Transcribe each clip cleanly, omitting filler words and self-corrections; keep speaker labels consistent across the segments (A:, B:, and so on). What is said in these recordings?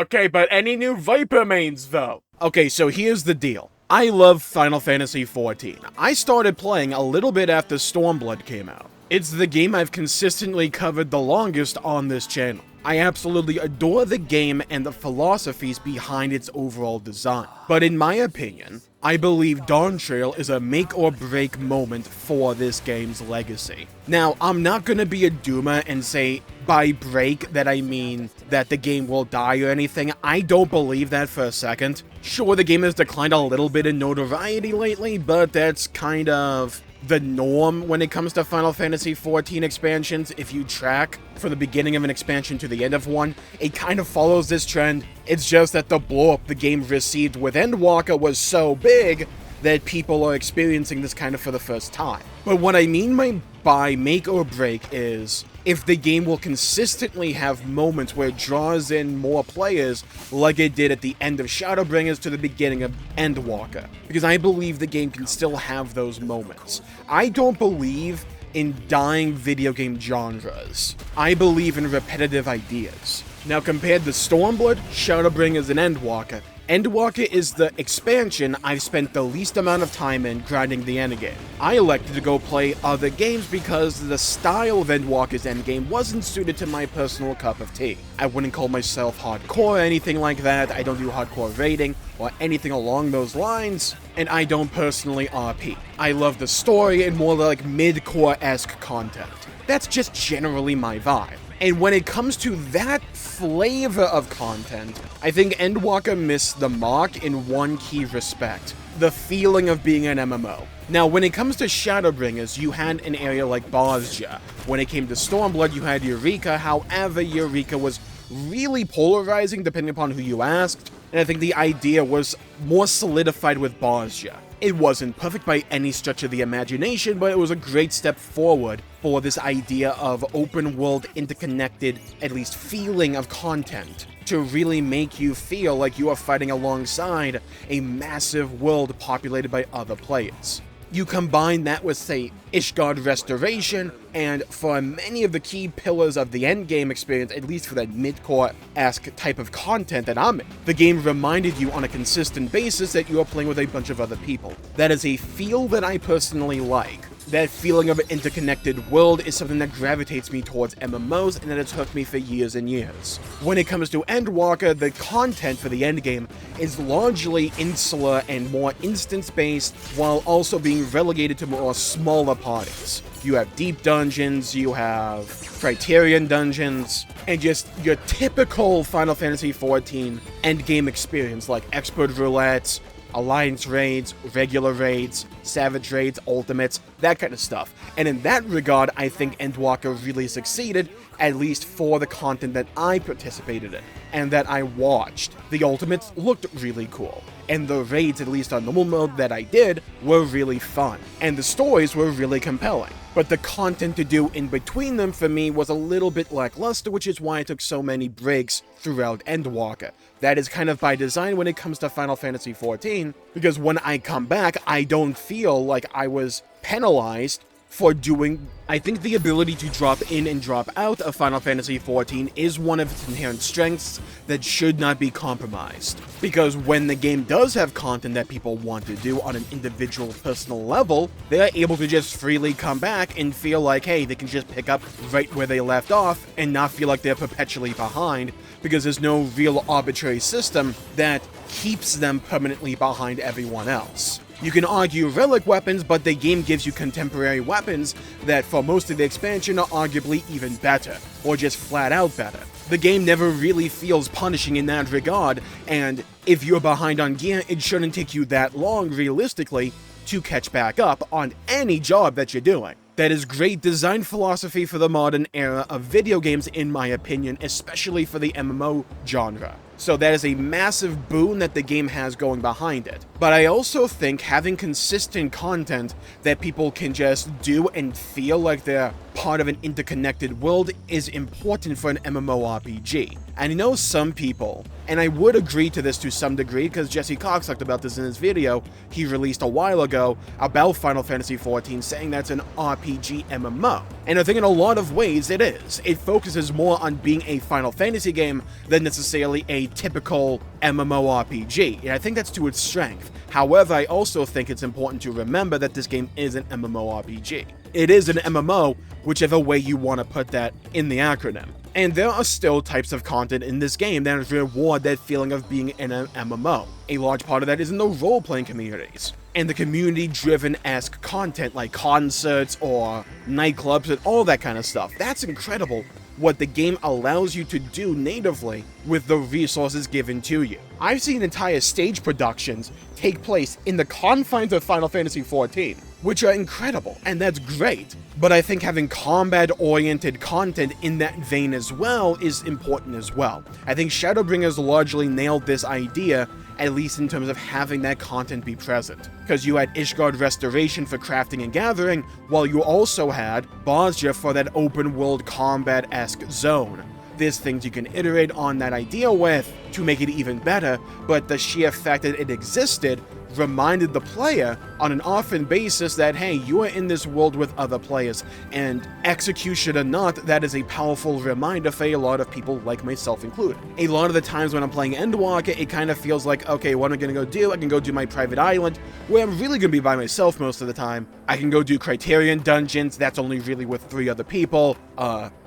A: Okay, but any new Viper mains, though? Okay, so here's the deal. I love Final Fantasy XIV. I started playing a little bit after Stormblood came out. It's the game I've consistently covered the longest on this channel. I absolutely adore the game and the philosophies behind its overall design. But in my opinion, I believe Dawntrail is a make or break moment for this game's legacy. Now, I'm not gonna be a doomer and say by break that I mean that the game will die or anything. I don't believe that for a second. Sure, the game has declined a little bit in notoriety lately, but that's kind of the norm when it comes to Final Fantasy XIV expansions. If you track from the beginning of an expansion to the end of one, it kind of follows this trend. It's just that the blow-up the game received with Endwalker was so big that people are experiencing this kind of for the first time. But what I mean by make or break is if the game will consistently have moments where it draws in more players like it did at the end of Shadowbringers to the beginning of Endwalker. Because I believe the game can still have those moments. I don't believe in dying video game genres. I believe in repetitive ideas. Now compared to Stormblood, Shadowbringers, and Endwalker, Endwalker is the expansion I've spent the least amount of time in grinding the endgame. I elected to go play other games because the style of Endwalker's endgame wasn't suited to my personal cup of tea. I wouldn't call myself hardcore or anything like that, I don't do hardcore raiding or anything along those lines, and I don't personally RP. I love the story and more like mid-core-esque content. That's just generally my vibe. And when it comes to that flavor of content, I think Endwalker missed the mark in one key respect: the feeling of being an MMO. Now, when it comes to Shadowbringers, you had an area like Bosja. When it came to Stormblood, you had Eureka. However, Eureka was really polarizing depending upon who you asked, and I think the idea was more solidified with Bosja. It wasn't perfect by any stretch of the imagination, but it was a great step forward for this idea of open-world, interconnected, at least feeling of content, to really make you feel like you are fighting alongside a massive world populated by other players. You combine that with, say, Ishgard Restoration, and for many of the key pillars of the endgame experience, at least for that mid-core-esque type of content that I'm in, the game reminded you on a consistent basis that you are playing with a bunch of other people. That is a feel that I personally like. That feeling of an interconnected world is something that gravitates me towards MMOs and that has hooked me for years and years. When it comes to Endwalker, the content for the endgame is largely insular and more instance-based, while also being relegated to more smaller parties. You have deep dungeons, you have Criterion dungeons, and just your typical Final Fantasy XIV endgame experience like Expert Roulettes, Alliance raids, regular raids, Savage raids, ultimates, that kind of stuff. And in that regard, I think Endwalker really succeeded, at least for the content that I participated in, and that I watched. The ultimates looked really cool, and the raids, at least on normal mode that I did, were really fun, and the stories were really compelling. But the content to do in between them for me was a little bit lackluster, which is why I took so many breaks throughout Endwalker. That is kind of by design when it comes to Final Fantasy XIV, because when I come back, I don't feel like I was penalized for doing. I think the ability to drop in and drop out of Final Fantasy XIV is one of its inherent strengths that should not be compromised. Because when the game does have content that people want to do on an individual personal level, they are able to just freely come back and feel like, hey, they can just pick up right where they left off and not feel like they're perpetually behind, because there's no real arbitrary system that keeps them permanently behind everyone else. You can argue relic weapons, but the game gives you contemporary weapons that for most of the expansion are arguably even better, or just flat out better. The game never really feels punishing in that regard, and if you're behind on gear, it shouldn't take you that long, realistically, to catch back up on any job that you're doing. That is great design philosophy for the modern era of video games, in my opinion, especially for the MMO genre. So that is a massive boon that the game has going behind it. But I also think having consistent content that people can just do and feel like they're part of an interconnected world is important for an MMORPG. And I know some people, and I would agree to this to some degree because Jesse Cox talked about this in his video he released a while ago about Final Fantasy XIV, saying that's an RPG MMO. And I think in a lot of ways it is. It focuses more on being a Final Fantasy game than necessarily a typical MMORPG, and I think that's to its strength. However, I also think it's important to remember that this game is an MMORPG. It is an MMO, whichever way you want to put that in the acronym. And there are still types of content in this game that reward that feeling of being in an MMO. A large part of that is in the role-playing communities, and the community-driven-esque content like concerts or nightclubs and all that kind of stuff. That's incredible what the game allows you to do natively with the resources given to you. I've seen entire stage productions take place in the confines of Final Fantasy XIV, which are incredible, and that's great. But I think having combat-oriented content in that vein as well is important as well. I think Shadowbringers largely nailed this idea, at least in terms of having that content be present. Because you had Ishgard Restoration for crafting and gathering, while you also had Bozja for that open-world combat-esque zone. There's things you can iterate on that idea with to make it even better, but the sheer fact that it existed reminded the player on an often basis that, hey, you are in this world with other players, and execution or not, that is a powerful reminder for a lot of people, like myself included. A lot of the times when I'm playing Endwalker, it kind of feels like, okay, what am I gonna go do? I can go do my private island, where I'm really gonna be by myself most of the time. I can go do Criterion dungeons, that's only really with 3 other people.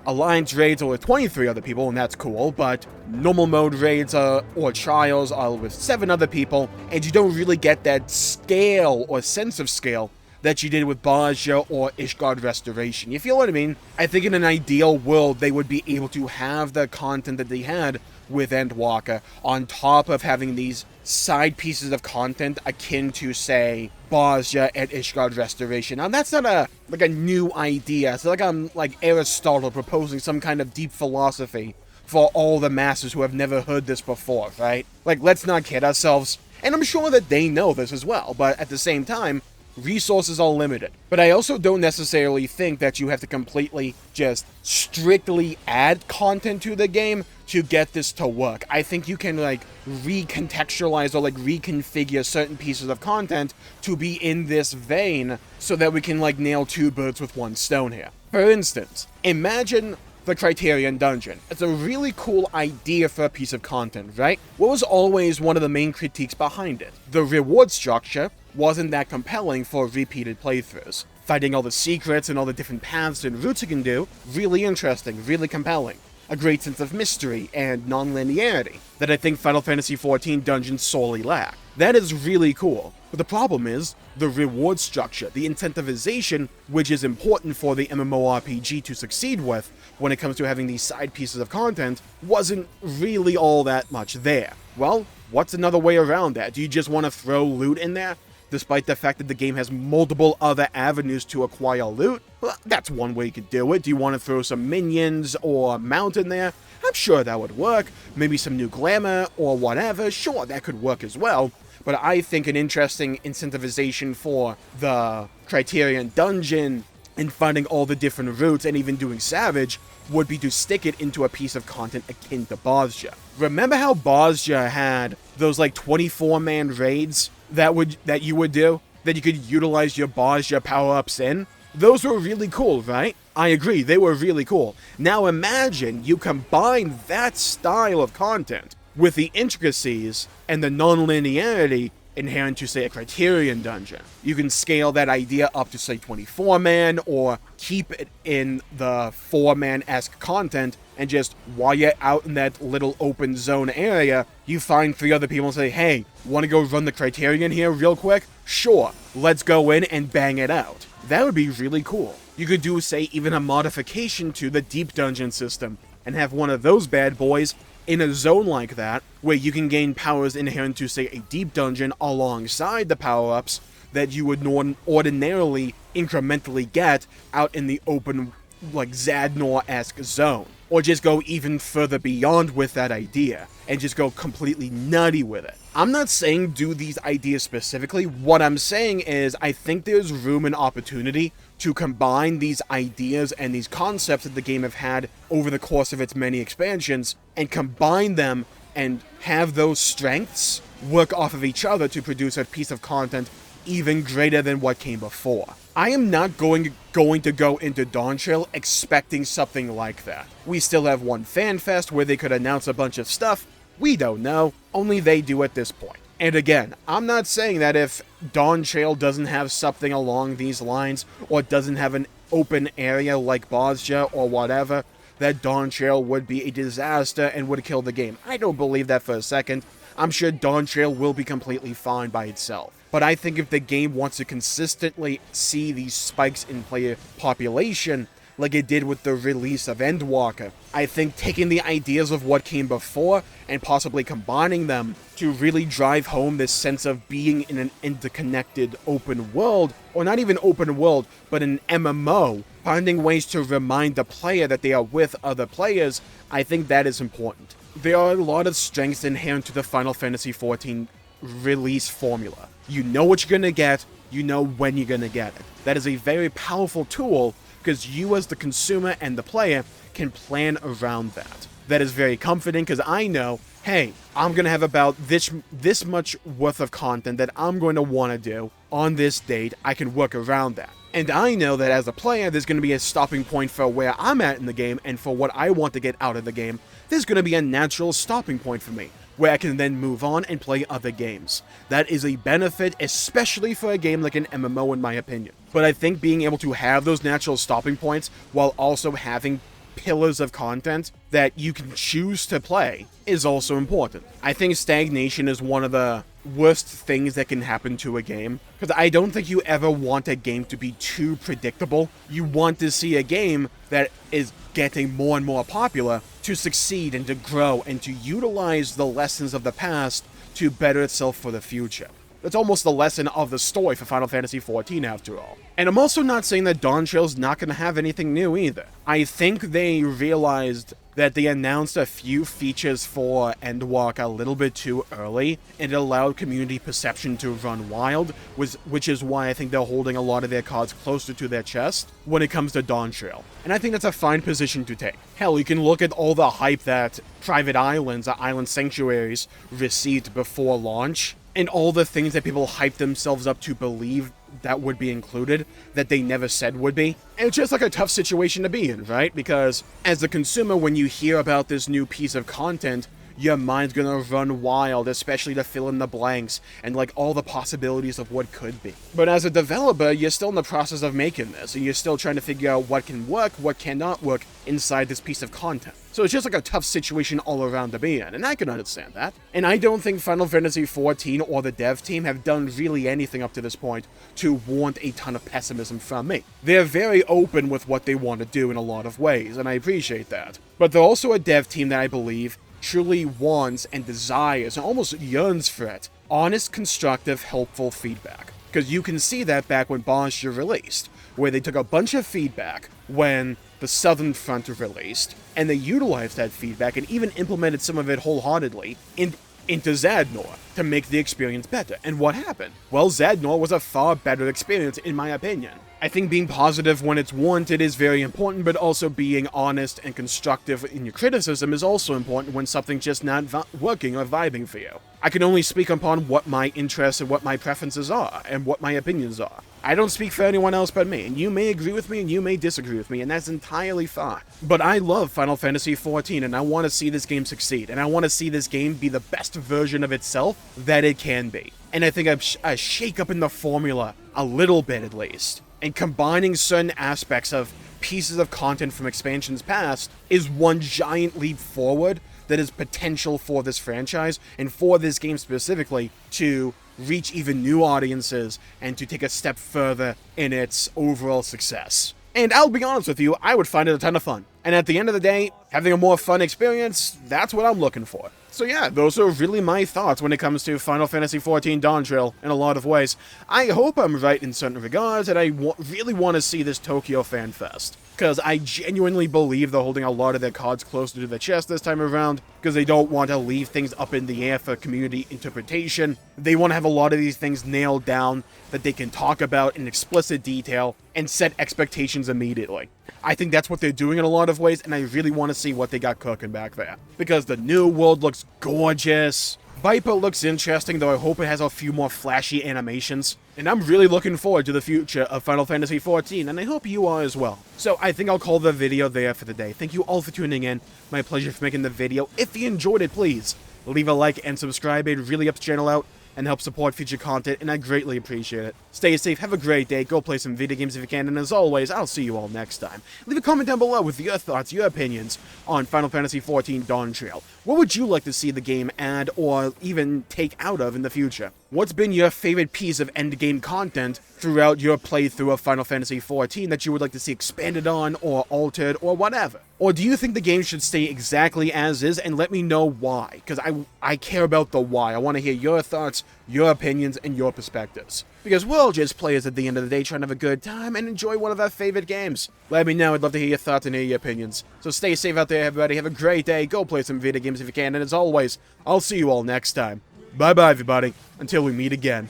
A: Alliance raids are with 23 other people, and that's cool, but normal mode raids or trials are with 7 other people, and you don't really get that scale or sense of scale that you did with Bozja or Ishgard Restoration. You feel what I mean? I think in an ideal world, they would be able to have the content that they had with Endwalker, on top of having these side pieces of content akin to, say, Bozja and Ishgard Restoration. Now, that's not a new idea. It's like I'm like Aristotle proposing some kind of deep philosophy for all the masses who have never heard this before, right? Like, let's not kid ourselves. And I'm sure that they know this as well, but at the same time, resources are limited. But I also don't necessarily think that you have to completely just strictly add content to the game to get this to work. I think you can recontextualize or reconfigure certain pieces of content to be in this vein so that we can nail 2 birds with 1 stone here. For instance, imagine the Criterion Dungeon. It's a really cool idea for a piece of content, right? What was always one of the main critiques behind it? The reward structure wasn't that compelling for repeated playthroughs. Finding all the secrets and all the different paths and routes you can do, really interesting, really compelling. A great sense of mystery and non-linearity that I think Final Fantasy XIV dungeons sorely lack. That is really cool. But the problem is the reward structure, the incentivization, which is important for the MMORPG to succeed with when it comes to having these side pieces of content, wasn't really all that much there. Well, what's another way around that? Do you just want to throw loot in there? Despite the fact that the game has multiple other avenues to acquire loot? Well, that's one way you could do it. Do you want to throw some minions or mount in there? I'm sure that would work. Maybe some new glamour or whatever. Sure, that could work as well. But I think an interesting incentivization for the Criterion Dungeon and finding all the different routes and even doing Savage would be to stick it into a piece of content akin to Bozja. Remember how Bozja had those 24-man raids that you would do, that you could utilize your Bozja power-ups in? Those were really cool, right? I agree, they were really cool. Now imagine you combine that style of content with the intricacies and the non-linearity inherent to, say, a Criterion dungeon. You can scale that idea up to, say, 24-man, or keep it in the 4-man-esque content, and just, while you're out in that little open zone area, you find 3 other people and say, hey, want to go run the Criterion here real quick? Sure, let's go in and bang it out. That would be really cool. You could do, say, even a modification to the Deep Dungeon system, and have one of those bad boys in a zone like that, where you can gain powers inherent to, say, a deep dungeon alongside the power-ups that you would ordinarily incrementally get out in the open, Zadnor-esque zone. Or just go even further beyond with that idea, and just go completely nutty with it. I'm not saying do these ideas specifically. What I'm saying is I think there's room and opportunity to combine these ideas and these concepts that the game have had over the course of its many expansions, and combine them and have those strengths work off of each other to produce a piece of content even greater than what came before. I am not going to go into Dawntrail expecting something like that. We still have one fan fest where they could announce a bunch of stuff, We don't know, only they do at this point. And again, I'm not saying that if Dawntrail doesn't have something along these lines, or doesn't have an open area like Bosja or whatever, that Dawntrail would be a disaster and would kill the game. I don't believe that for a second. I'm sure Dawntrail will be completely fine by itself. But I think if the game wants to consistently see these spikes in player population, like it did with the release of Endwalker, I think taking the ideas of what came before and possibly combining them to really drive home this sense of being in an interconnected open world, or not even open world, but an MMO, finding ways to remind the player that they are with other players, I think that is important. There are a lot of strengths inherent to the Final Fantasy XIV release formula. You know what you're gonna get, you know when you're gonna get it. That is a very powerful tool, because you as the consumer and the player can plan around that. That is very comforting, because I know, hey, I'm going to have about this much worth of content that I'm going to want to do on this date. I can work around that. And I know that as a player, there's going to be a stopping point for where I'm at in the game, and for what I want to get out of the game. There's going to be a natural stopping point for me, where I can then move on and play other games. That is a benefit, especially for a game like an MMO in my opinion. But I think being able to have those natural stopping points while also having pillars of content that you can choose to play is also important. I think stagnation is one of the worst things that can happen to a game, because I don't think you ever want a game to be too predictable. You want to see a game that is getting more and more popular to succeed and to grow and to utilize the lessons of the past to better itself for the future. That's almost the lesson of the story for Final Fantasy XIV after all. And I'm also not saying that Dawntrail's not going to have anything new either. I think they realized that they announced a few features for Endwalker a little bit too early, and it allowed community perception to run wild, which is why I think they're holding a lot of their cards closer to their chest when it comes to Dawntrail. And I think that's a fine position to take. Hell, you can look at all the hype that private islands or island sanctuaries received before launch, and all the things that people hyped themselves up to believe that would be included, that they never said would be. And it's just like a tough situation to be in, right? Because as a consumer, when you hear about this new piece of content, your mind's gonna run wild, especially to fill in the blanks and like all the possibilities of what could be. But as a developer, you're still in the process of making this, and you're still trying to figure out what can work, what cannot work inside this piece of content. So it's just like a tough situation all around to be in, and I can understand that. And I don't think Final Fantasy XIV or the dev team have done really anything up to this point to warrant a ton of pessimism from me. They're very open with what they want to do in a lot of ways, and I appreciate that. But they're also a dev team that I believe truly wants and desires and almost yearns for it. Honest, constructive, helpful feedback. Because you can see that back when Bosja released, where they took a bunch of feedback when the Southern Front released, and they utilized that feedback and even implemented some of it wholeheartedly into Zadnor to make the experience better. And what happened? Well, Zadnor was a far better experience in my opinion. I think being positive when it's warranted is very important, but also being honest and constructive in your criticism is also important when something's just not working or vibing for you. I can only speak upon what my interests and what my preferences are, and what my opinions are. I don't speak for anyone else but me, and you may agree with me and you may disagree with me, and that's entirely fine. But I love Final Fantasy XIV, and I want to see this game succeed, and I want to see this game be the best version of itself that it can be. And I think a shake up in the formula, a little bit at least, and combining certain aspects of pieces of content from expansions past is one giant leap forward that is potential for this franchise and for this game specifically to reach even new audiences and to take a step further in its overall success. And I'll be honest with you, I would find it a ton of fun. And at the end of the day, having a more fun experience, that's what I'm looking for. So yeah, those are really my thoughts when it comes to Final Fantasy XIV Dawntrail in a lot of ways. I hope I'm right in certain regards, and I really want to see this Tokyo Fan Fest. Because I genuinely believe they're holding a lot of their cards closer to the chest this time around, because they don't want to leave things up in the air for community interpretation. They want to have a lot of these things nailed down that they can talk about in explicit detail and set expectations immediately. I think that's what they're doing in a lot of ways, and I really want to see what they got cooking back there. Because the new world looks gorgeous. Viper looks interesting, though I hope it has a few more flashy animations. And I'm really looking forward to the future of Final Fantasy XIV, and I hope you are as well. So I think I'll call the video there for the day. Thank you all for tuning in. My pleasure for making the video. If you enjoyed it, please leave a like and subscribe. It really helps the channel out and help support future content, and I greatly appreciate it. Stay safe, have a great day, go play some video games if you can, and as always, I'll see you all next time. Leave a comment down below with your thoughts, your opinions on Final Fantasy XIV Dawntrail. What would you like to see the game add or even take out of in the future? What's been your favorite piece of endgame content throughout your playthrough of Final Fantasy XIV that you would like to see expanded on or altered or whatever? Or do you think the game should stay exactly as is, and let me know why? Because I care about the why. I want to hear your thoughts, your opinions, and your perspectives. Because we're all just players at the end of the day trying to have a good time and enjoy one of our favorite games. Let me know, I'd love to hear your thoughts and hear your opinions. So stay safe out there, everybody. Have a great day. Go play some video games if you can, and as always, I'll see you all next time. Bye-bye, everybody. Until we meet again.